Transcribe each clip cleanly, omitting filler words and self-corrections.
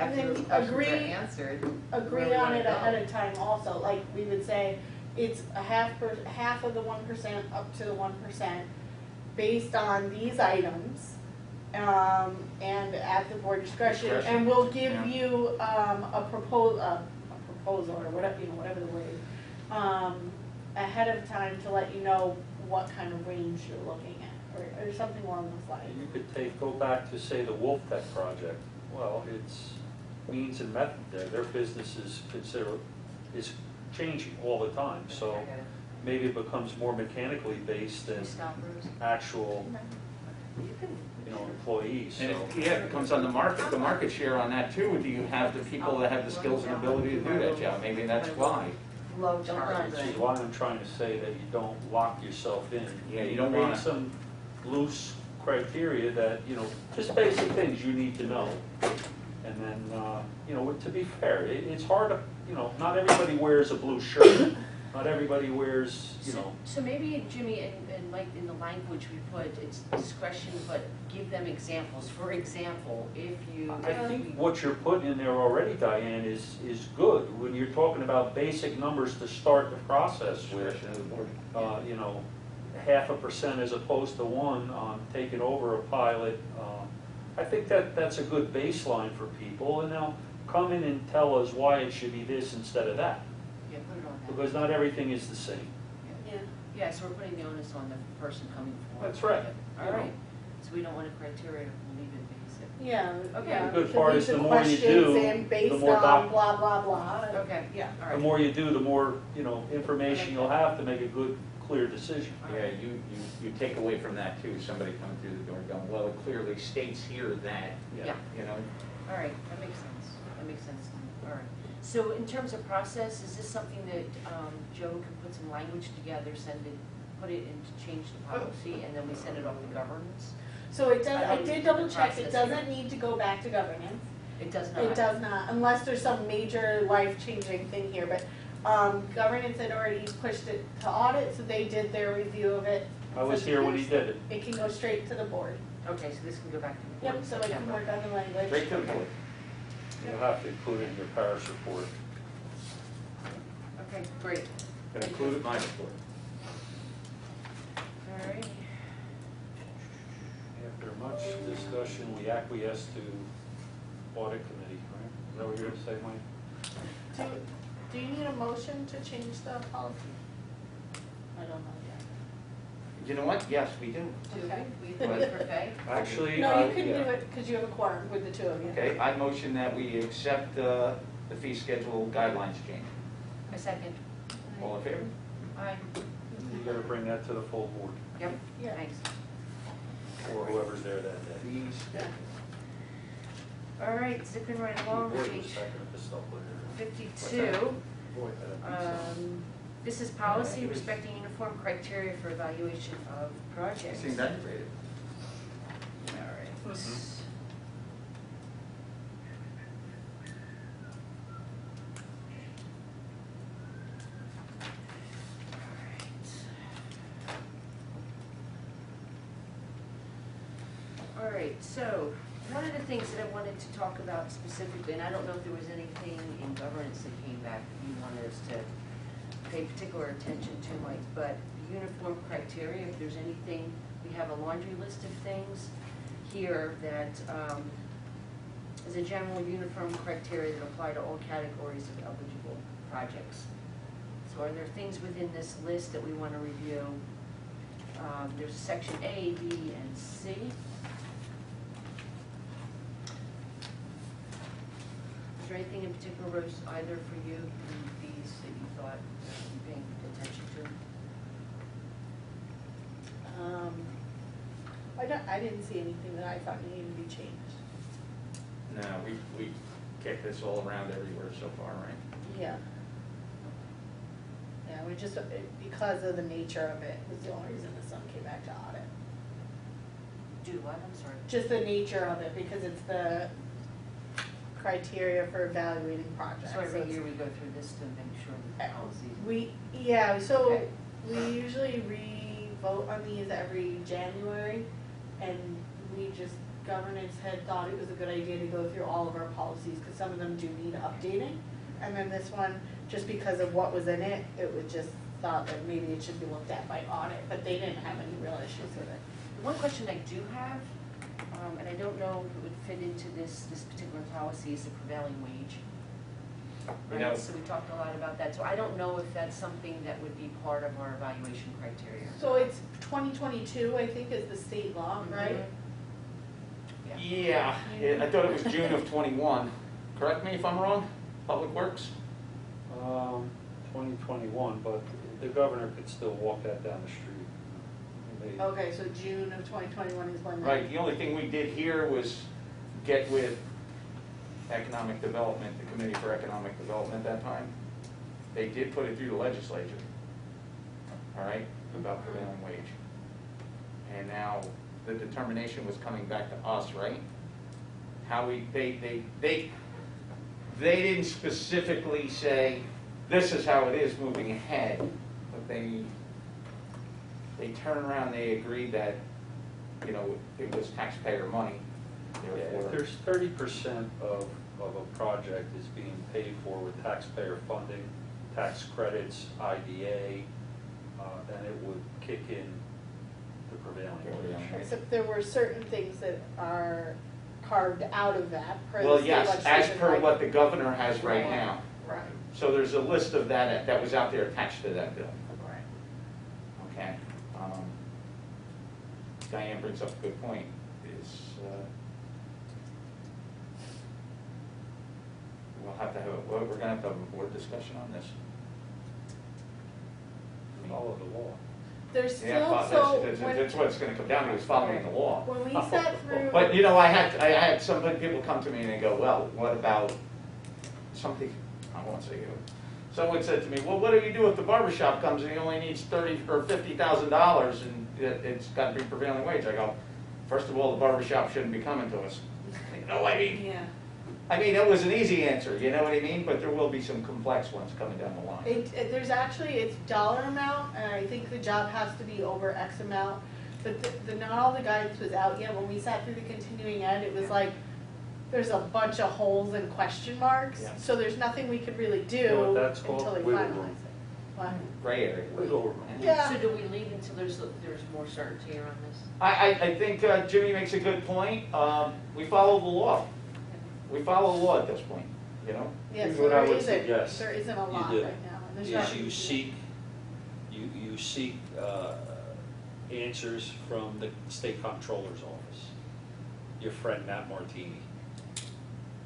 after then those questions are agree answered. agree where we on wanna it go. ahead of time also, like we would say, it's a half of the 1% up to the 1% based on these items, and at the board discretion, Discretion, and we'll give yeah. you, a proposal or whatever, whatever the word, ahead of time to let you know what kind of range you're looking at, or something along those lines. You could go back to, say, the Wolf Tech project. Well, it's means and method there. Their business is changing all the time. So Okay. maybe it becomes more mechanically based than Stop, Bruce. actual, You can. employees. And So it becomes on the market share on that too. Do you have the people that have the skills and ability to do that job? Maybe that's why. Low charge. which is why I'm trying to say that you don't lock yourself in. Yeah, you don't create wanna- some loose criteria that, just basic things you need to know. And then, to be fair, it's hard to, not everybody wears a blue shirt. Not everybody wears, So maybe, Jimmy, and Mike, in the language we put, it's discretion, but give them examples. For example, if you. I think what you're putting in there already, Diane, is good. When you're talking about basic numbers to start the process with, Discretion of the board. 0.5% as opposed to 1 on taking over a pilot. I think that's a good baseline for people, and they'll come in and tell us why it should be this instead of that, Yeah, put it on that. because not everything is the same. Yeah. Yeah, so we're putting the onus on the person coming forward. That's right. All right, so we don't want a criteria, we'll leave it basic. Yeah, Okay. yeah. The good So part these is the are more you questions do, and the based more on blah, blah, blah. Okay. Yeah. All The right. more you do, the more, information you'll have to make a good, clear decision. Yeah, you take away from that too, somebody coming through the door going, well, it clearly states here that, Yeah. All right, that makes sense. That makes sense. All right. So in terms of process, is this something that Joe can put some language together, put it in to change the policy, and then we send it off to governance? So it does, I I don't did think double the check, it process doesn't need to go back to governance. It does not? It does not, unless there's some major life-changing thing here, but, governance had already pushed it to audit, so they did their review of it. I was here when he did it. It can go straight to the board. Okay, so this can go back to the board Yep, in so I can September. work on the language. Straight to the board. You'll have to include it in your parish report. Okay, great. Can include it in my report. All right. After much discussion, we acquiesced to audit committee, right? Is that what you're going to say, Mike? Do you need a motion to change the policy? I don't know yet. You know what? Yes, we do. Do Okay. we vote for Faye? Actually, No, you can do yeah. it, because you have a quorum with the two of you. Okay, I motion that we accept the fee schedule guidelines change. A second. All in favor? Aye. You got to bring that to the full board, Yep, Yeah. thanks. or whoever's there that day. Fee schedule. All right, zipping right along, The board was page second if it's up later. 52. Boy, that beats This is policy respecting uniform criteria for evaluation of projects. Seeing that rated. All right. Mhm. All right, so one of the things that I wanted to talk about specifically, and I don't know if there was anything in governance that came back that you wanted us to pay particular attention to, Mike, but uniform criteria, if there's anything, we have a laundry list of things here that is a general uniform criteria that apply to all categories of eligible projects. So are there things within this list that we want to review? There's section A, B, and C. Is there anything in particular, Rose, either for you in these that you thought you paying attention to? I didn't see anything that I thought needed to be changed. No, we kicked this all around everywhere so far, right? Yeah. Yeah, we just, because of the nature of it, was the only reason this one came back to audit. Do what, I'm sorry? Just the nature of it, because it's the criteria for evaluating projects. So every it's- year we go through this to make sure that the policies. Yeah, so Okay. we usually re-vote on these every January, and we just governance had thought it was a good idea to go through all of our policies, because some of them do need updating. And then this one, just because of what was in it, it was just thought that maybe it should be looked at by audit, but they didn't have any real issues with it. One question I do have, and I don't know if it would fit into this particular policy, is the prevailing wage. You know- Right, so we talked a lot about that, so I don't know if that's something that would be part of our evaluation criteria. So it's 2022, I think, is the state law, right? Yeah, I thought it was June of '21. Correct me if I'm wrong, Public Works? 2021, but the governor could still walk that down the street. They- Okay, so June of 2021 is when that. Right, the only thing we did here was get with Economic Development, the Committee for Economic Development at that time. They did put it through the legislature, all right, about prevailing wage. And now the determination was coming back to us, right? How they didn't specifically say, this is how it is moving ahead, but they turned around, they agreed that, you know, it was taxpayer money, Yeah, therefore. if there's 30% of a project is being paid for with taxpayer funding, tax credits, IDA, then it would kick in the prevailing wage. Except there were certain things that are carved out of that per the Well, state yes, as legislation, per like- what the governor has right Right. now. Right, So there's a list of that was out there attached to that bill, right. okay? Diane brings up a good point, is, we're gonna have to have a board discussion on this. I mean, Follow the law. There's Yeah, still, so that's what it's gonna come down to, is following the law. when we sat through. But, you know, I had some people come to me and they go, well, what about something, I won't say who. Someone said to me, well, what do you do if the barber shop comes and he only needs $30,000 or $50,000 and it's got to be prevailing wage? I go, first of all, the barber shop shouldn't be coming to us. You know, Yeah. it was an easy answer, you know what I mean? But there will be some complex ones coming down the line. There's actually, it's dollar amount, and I think the job has to be over X amount, but not all the guidance was out yet. When we sat through the continuing ed, it was like, there's a bunch of holes and question marks, Yeah. so there's nothing we could really You know do what that's called? until they Wiggle finalize room. it. What? Gray area. Wiggle room. Yeah. So do we leave until there's more certainty around this? I think Jimmy makes a good point. We follow the law. We follow the law at this point, you know? Yeah, Here's so what I there would isn't, suggest there isn't a you lot do, right now. and there's Is not- you seek answers from the state comptroller's office, your friend Matt Martini,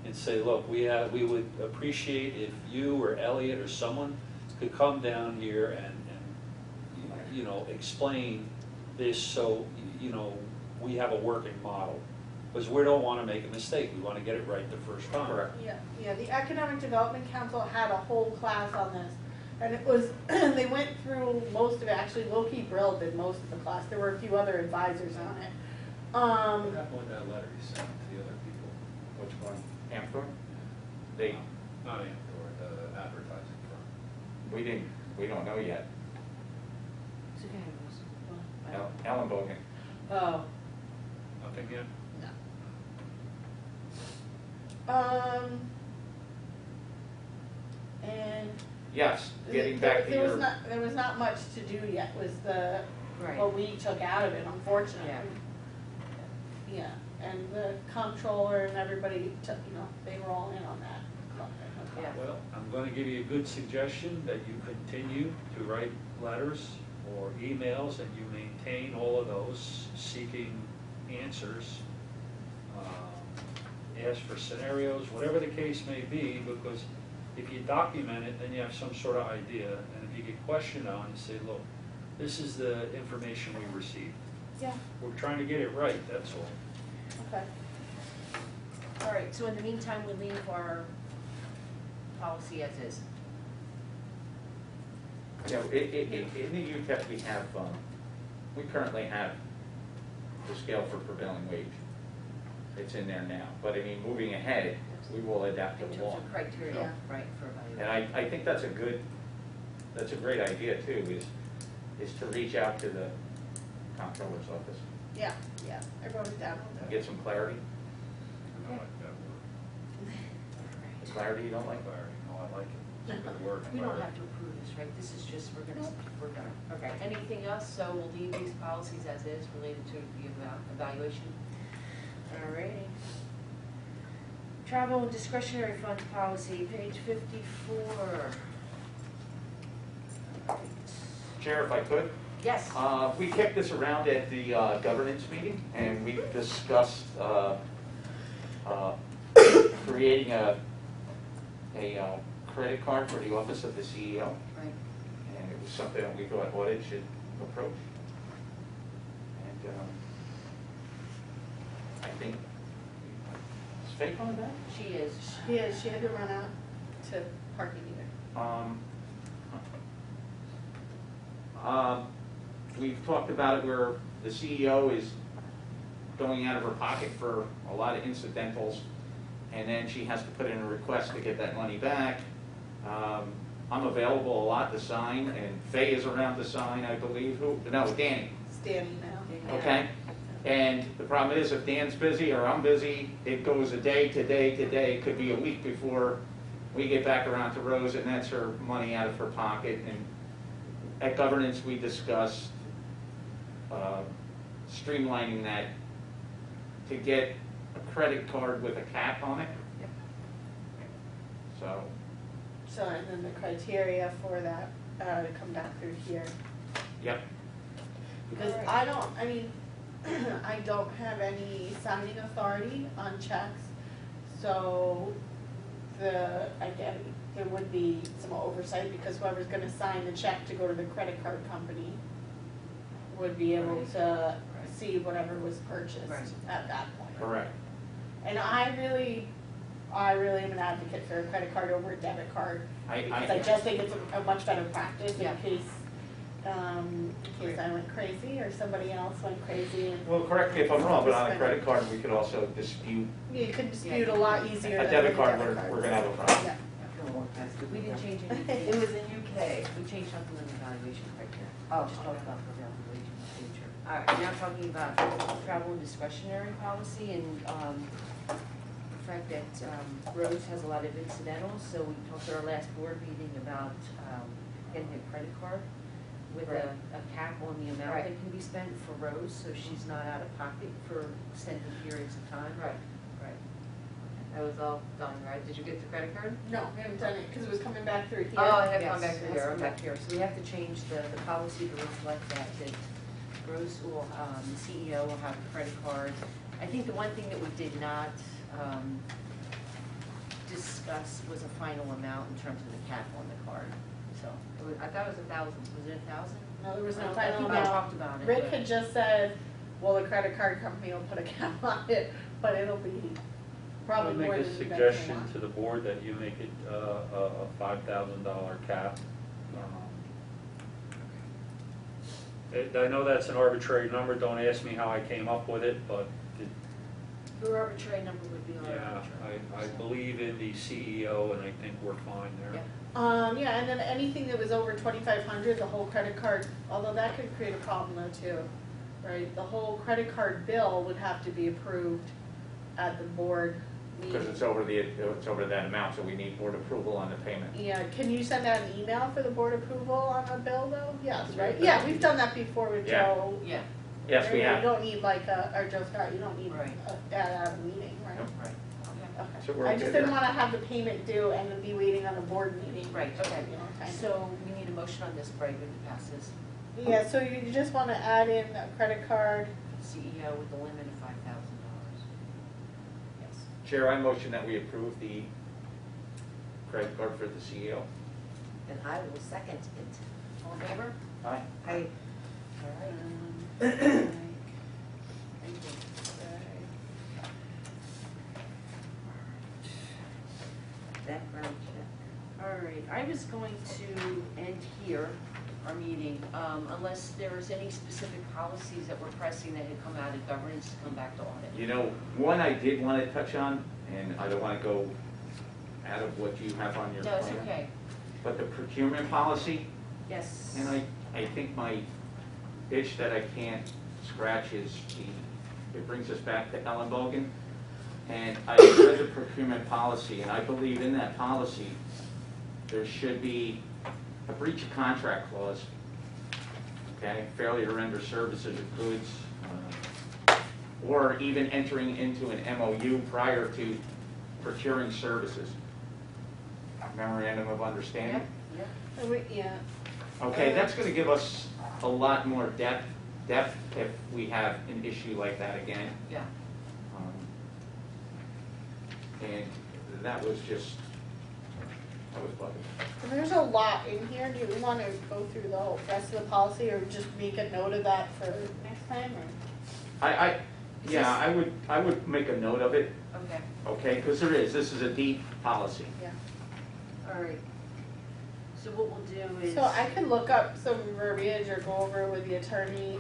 and say, look, we would appreciate if you or Elliot or someone could come down here and you know, explain this so, you know, we have a working model. Because we don't want to make a mistake, we want to get it right the first time. Correct. Yeah, the Economic Development Council had a whole class on this, and it was, they went through most of it, actually Loki Brill did most of the class, there were a few other advisors on it. What happened with that letter you sent to the other people? Which one? Amthor? They, Not Amcor, the advertising firm. we don't know yet. So go ahead, Rose. Ellen Bogan. Oh. Nothing yet? And. Yes, getting back to There was your, not, there was not much to do yet, was the, Right. what we took out of it, unfortunately. Yeah, and the comptroller and everybody took, you know, they were all in on that. Yeah. Well, I'm going to give you a good suggestion that you continue to write letters or emails and you maintain all of those seeking answers. Ask for scenarios, whatever the case may be, because if you document it, then you have some sort of idea. And if you get questioned on it, say, look, this is the information we received. Yeah, We're trying to get it right, that's all. okay. All right, so in the meantime, we leave our policy as is. you know, in the UTEP we have, we currently have the scale for prevailing wage. It's in there now, but I mean, moving ahead, we will adapt In to the terms law. of criteria, Yeah. right, for evaluation. And I think that's a great idea too, is to reach out to the comptroller's office. Yeah, yeah, I wrote it down. I'll do it. Get some clarity. I don't like that word. The clarity you don't like? Clarity, no, I like it. It's a good word. We don't clarity. have to approve this, right? This is just, we're done. Okay, anything else? So we'll leave these policies as is related to the evaluation. All righty. Travel and discretionary funds policy, page 54. Chair, if I could? Yes. We kicked this around at the governance meeting, and we discussed creating a credit card for the office of the CEO, Right. and it was something that we thought audit should approach. And I think, is Faith on that? She is. She had to run out to parking meter. We've talked about it where the CEO is going out of her pocket for a lot of incidentals, and then she has to put in a request to get that money back. I'm available a lot to sign, and Faye is around to sign, I believe. No, Danny. Standing now. Okay? And the problem is, if Dan's busy or I'm busy, it goes a day to day to day, it could be a week before we get back around to Rose, and that's her money out of her pocket. And at governance, we discussed streamlining that to get a credit card with a cap on it. So, So, and then the criteria for that, to come back through here. yep. Because I don't have any signing authority on checks, so there would be some oversight, because whoever's gonna sign the check to go to the credit card company would be able to see whatever was purchased Right. at that point. Correct. And I really am an advocate for a credit card over a debit card, because I just think it's a much better practice Yeah. in case I went crazy or somebody else went crazy. And Well, correct me if I'm wrong, but on a credit card, we could also dispute. you could dispute a lot easier A than debit with card, debit we're cards. gonna have a problem. Yeah. We didn't change anything. It was in UK. We changed something in the evaluation criteria. Oh, Just talked okay. about the evaluation in the future. All right, now talking about travel and discretionary policy and the fact that Rose has a lot of incidentals. So we talked at our last board meeting about getting a credit card with Right. a cap on the amount Right. that can be spent for Rose, so she's not out of pocket for extended periods of time. Right. That was all done, right? Did you get the credit card? No, we haven't done it, because it was coming back through here. Oh, it had Yes, gone back it to has here, come okay. back here. So we have to change the policy to reflect that Rose will, the CEO will have a credit card. I think the one thing that we did not discuss was a final amount in terms of the cap on the card, so. I thought it was 1,000. Was it 1,000? No, there was I no think final we amount. talked about it. Rick but- had just said, well, the credit card company will put a cap on it, but it'll be probably I'll more make than a we suggestion want. to the board that you make it a $5,000 cap. I know that's an arbitrary number, don't ask me how I came up with it, but Your arbitrary number would be our yeah, arbitrary. I believe in the CEO and I think we're fine there. Yeah. Yeah, and then anything that was over 2,500, the whole credit card, although that could create a problem though too, right? The whole credit card bill would have to be approved at the board meeting. Because it's over that amount, so we need board approval on the payment. Yeah, can you send out an email for the board approval on a bill though? Yes, right? Yeah, we've done that before with Yeah. Joe. Yeah, Yes, we You have. don't need like or Joe Scott, you don't need Right. at a meeting, right? Yep. right, okay. So Okay. we're I okay just didn't there. wanna have the payment due and then be waiting on a board meeting. Right, okay. You know, kind of. So we need a motion on this, Brady, to pass this Yeah, so you just wanna add in a credit card. CEO with the limit of $5,000. Yes. Chair, I motion that we approve the credit card for the CEO. And I will second it. All in favor? Aye. I, All right. Thank you. background check. All right, I was going to end here, our meeting, unless there was any specific policies that were pressing that had come out of governance to come back to audit. You know, one I did want to touch on, and I don't want to go out of what you have on your No, plan. it's okay. But the procurement policy, Yes. and I think my itch that I can't scratch is it brings us back to Ellen Bogan. And I read the procurement policy, and I believe in that policy, there should be a breach of contract clause. Okay, failure to render services or goods, or even entering into an MOU prior to procuring services. Memorandum of understanding. Yeah. Okay, that's gonna give us a lot more depth if we have an issue like that again. Yeah. And that was bugging. And there's a lot in here. Do you want to go through the whole rest of the policy, or just make a note of that for next time, or? I would make a note of it, Okay, okay, because this is a deep policy. Yeah. all right. So what we'll do is. So I can look up some verbiage or go over with the attorney,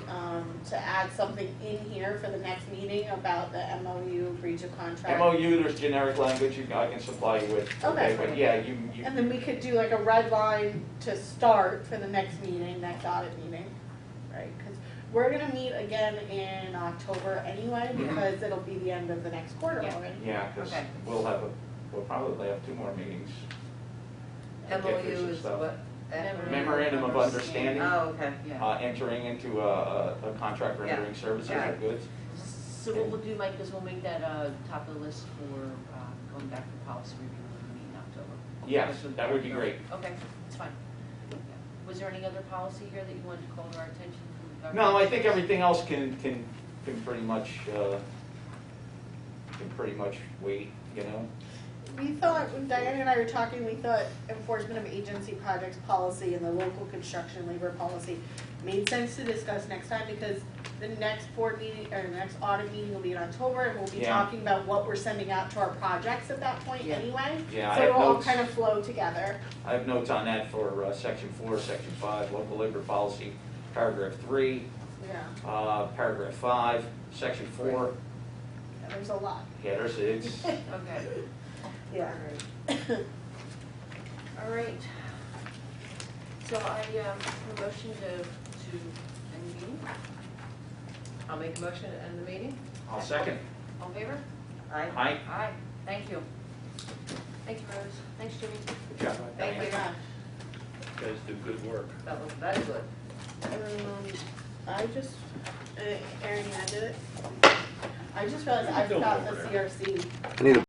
to add something in here for the next meeting about the MOU, breach of contract. MOU, there's generic language I can supply you with, okay, Okay. but yeah, you, And then we could do like a red line to start for the next meeting, next audit meeting, right? Because we're gonna meet again in October anyway, Mhm. because it'll be the end of the next quarter Yeah. already. yeah, because Okay. we'll probably have 2 more meetings. Get MOU through some is stuff. what? Memorandum of understanding. Oh, okay. Yeah. Entering into a contract rendering Yeah. services Yeah. or goods. So what we'll do, Mike, is we'll make that top of the list for going back to policy review when we meet in October. Yes, that would be great. Okay, that's fine. Yeah. Was there any other policy here that you wanted to call to our attention from the No, I government? think everything else can pretty much wait, you know? We thought, when Diana and I were talking, we thought enforcement of agency projects policy and the local construction labor policy made sense to discuss next time, because the next board meeting, or the next audit meeting will be in October, and we'll be Yeah. talking about what we're sending out to our projects at that point Yeah. anyway. Yeah, I So have it'll all notes. kind of flow together. I have notes on that for section 4, section 5, local labor policy, paragraph 3, Yeah, paragraph 5, section 4. yeah, there's a lot. Yeah, it's, Okay, Yeah. all right. So I, a motion to end the meeting. I'll make a motion to end the meeting. I'll second. All in favor? Aye. Aye. Aye, thank you. Thank you, Rose. Thanks, Jimmy. Good job. Thank you. Yeah. You guys do good work. That was very good. I just, Erin, you did it? I just realized I Don't forgot go the over there. CRC. I need a